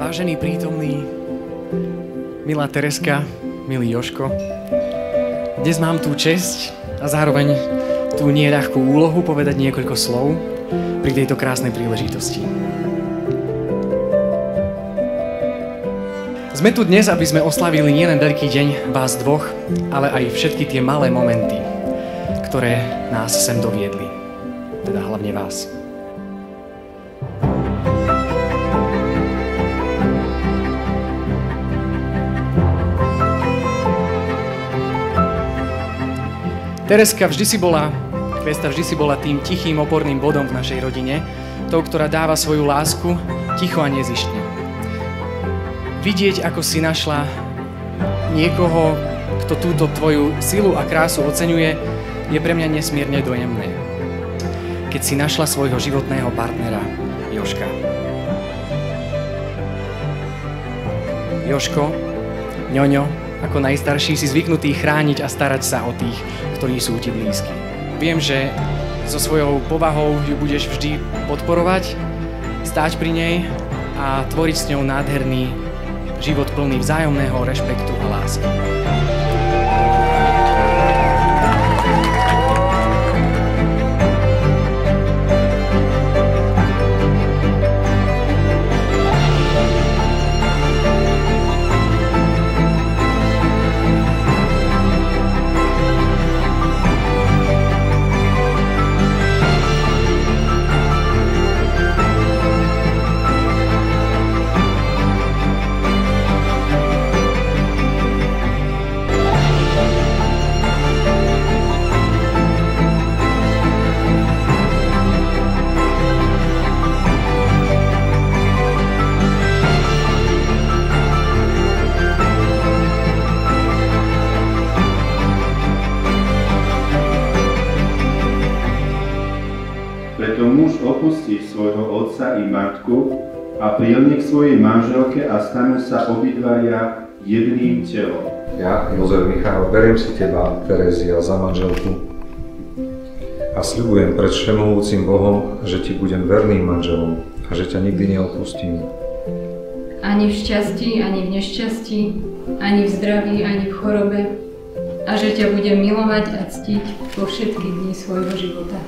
Vážený prítomný, milá Tereska, milý Jožko, dnes mám tú česť a zároveň tú nieľahkú úlohu povedať niekoľko slov pri tejto krásnej príležitosti. Sme tu dnes, aby sme oslavili nielen veľký deň vás dvoch, ale aj všetky tie malé momenty, ktoré nás sem doviedli, teda hlavne vás. Tereska Kvesta vždy si bola tým tichým oporným bodom v našej rodine, tou, ktorá dáva svoju lásku ticho a nezištne. Vidieť, ako si našla niekoho, kto túto tvoju silu a krásu oceňuje, je pre mňa nesmierne dojemné. Keď si našla svojho životného partnera, Jožka. Jožko, ňoňo, ako najstarší si zvyknutý chrániť a starať sa o tých, ktorí sú ti blízki. Viem, že so svojou povahou ju budeš vždy podporovať, stáť pri nej a tvoriť s ňou nádherný život plný vzájomného rešpektu a lásky. Preto muž opustí svojho otca i matku a prilne k svojej manželke a stanú sa obidvaja jedným telom. Ja, Jozef Michal, beriem si teba, Terezia, za manželku a sľubujem pred všemohúcim Bohom, že ti budem verným manželom a že ťa nikdy neopustím. Ani v šťastí, ani v nešťastí, ani v zdraví, ani v chorobe a že ťa budem milovať a ctiť vo všetky dni svojho života.